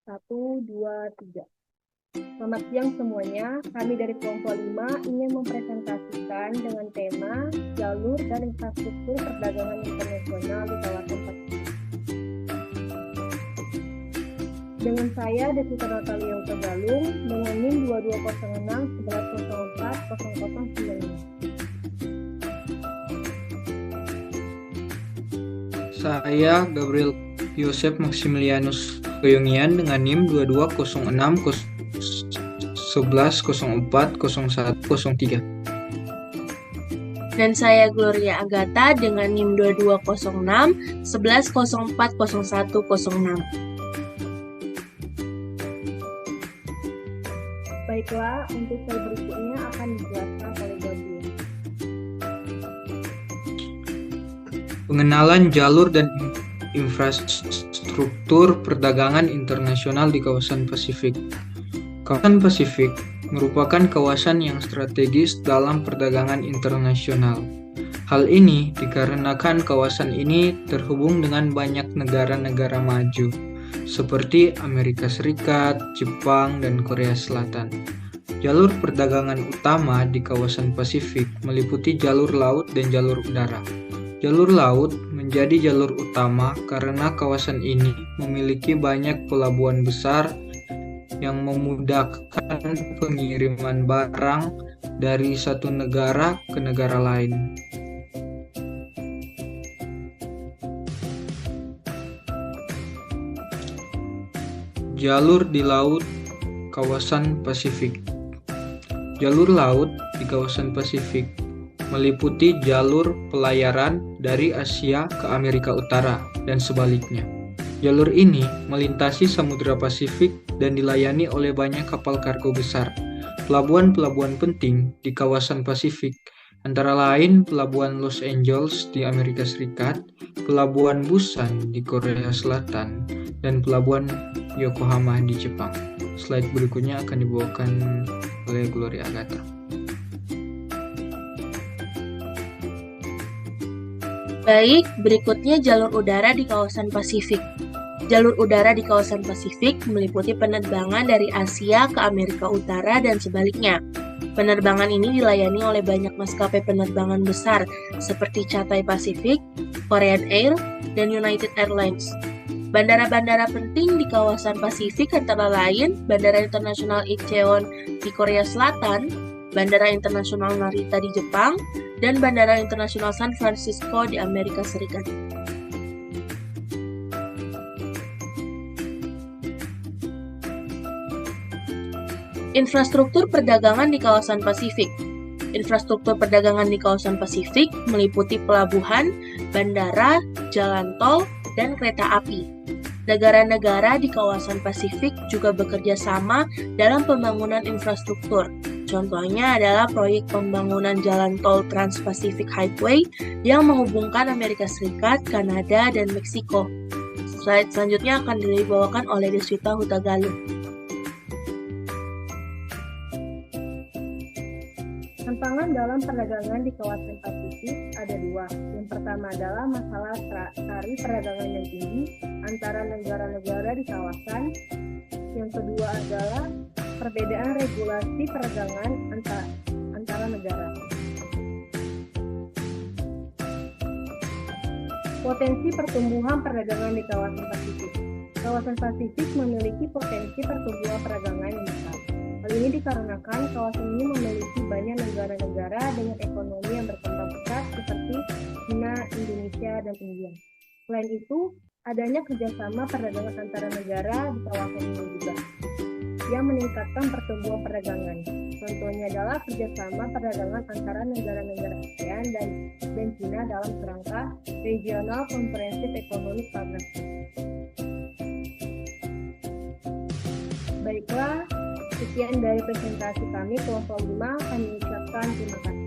1, 2, 3. Selamat siang semuanya. Kami dari kelompok 5 ingin mempresentasikan dengan tema jalur dan infrastruktur perdagangan internasional di kawasan Pasifik. Dengan saya, Desita Natalia Utagalung, dengan NIM 2206 1104 0095. Saya Gabriel Yosef Maximilianus Koyongian dengan NIM 2206 1104 0103. Dan saya Gloria Agatha dengan NIM 2206 1104 0106. Baiklah, untuk slide berikutnya akan dijelaskan oleh Gabriel. Pengenalan jalur dan infrastruktur perdagangan internasional di kawasan Pasifik. Kawasan Pasifik merupakan kawasan yang strategis dalam perdagangan internasional. Hal ini dikarenakan kawasan ini terhubung dengan banyak negara-negara maju, seperti Amerika Serikat, Jepang, dan Korea Selatan. Jalur perdagangan utama di kawasan Pasifik meliputi jalur laut dan jalur udara. Jalur laut menjadi jalur utama karena kawasan ini memiliki banyak pelabuhan besar yang memudahkan pengiriman barang dari satu negara ke negara lain. Jalur di laut kawasan Pasifik. Jalur laut di kawasan Pasifik meliputi jalur pelayaran dari Asia ke Amerika Utara dan sebaliknya. Jalur ini melintasi Samudra Pasifik dan dilayani oleh banyak kapal kargo besar. Pelabuhan-pelabuhan penting di kawasan Pasifik antara lain Pelabuhan Los Angeles di Amerika Serikat, Pelabuhan Busan di Korea Selatan, dan Pelabuhan Yokohama di Jepang. Slide berikutnya akan dibawakan oleh Gloria Agatha. Baik, berikutnya jalur udara di kawasan Pasifik. Jalur udara di kawasan Pasifik meliputi penerbangan dari Asia ke Amerika Utara dan sebaliknya. Penerbangan ini dilayani oleh banyak maskapai penerbangan besar seperti Cathay Pacific, Korean Air, dan United Airlines. Bandara-bandara penting di kawasan Pasifik antara lain Bandara Internasional Incheon di Korea Selatan, Bandara Internasional Narita di Jepang, dan Bandara Internasional San Francisco di Amerika Serikat. Infrastruktur perdagangan di kawasan Pasifik. Infrastruktur perdagangan di kawasan Pasifik meliputi pelabuhan, bandara, jalan tol, dan kereta api. Negara-negara di kawasan Pasifik juga bekerja sama dalam pembangunan infrastruktur. Contohnya adalah proyek pembangunan jalan tol Trans-Pacific Highway yang menghubungkan Amerika Serikat, Kanada, dan Meksiko. Slide selanjutnya akan dibawakan oleh Deswita Hutagalung. Tantangan dalam perdagangan di kawasan Pasifik ada dua. Yang pertama adalah masalah tarif perdagangan yang tinggi antara negara-negara di kawasan. Yang kedua adalah perbedaan regulasi perdagangan antara negara. Potensi pertumbuhan perdagangan di kawasan Pasifik. Kawasan Pasifik memiliki potensi pertumbuhan perdagangan yang besar. Hal ini dikarenakan kawasan ini memiliki banyak negara-negara dengan ekonomi yang berkembang pesat seperti China, Indonesia, dan India. Selain itu, adanya kerjasama perdagangan antara negara di kawasan ini juga yang meningkatkan pertumbuhan perdagangan. Contohnya adalah kerjasama perdagangan antara negara-negara ASEAN dan China dalam kerangka Regional Comprehensive Economic Partnership. Baiklah, sekian dari presentasi kami kelompok 5. Kami ucapkan terima kasih.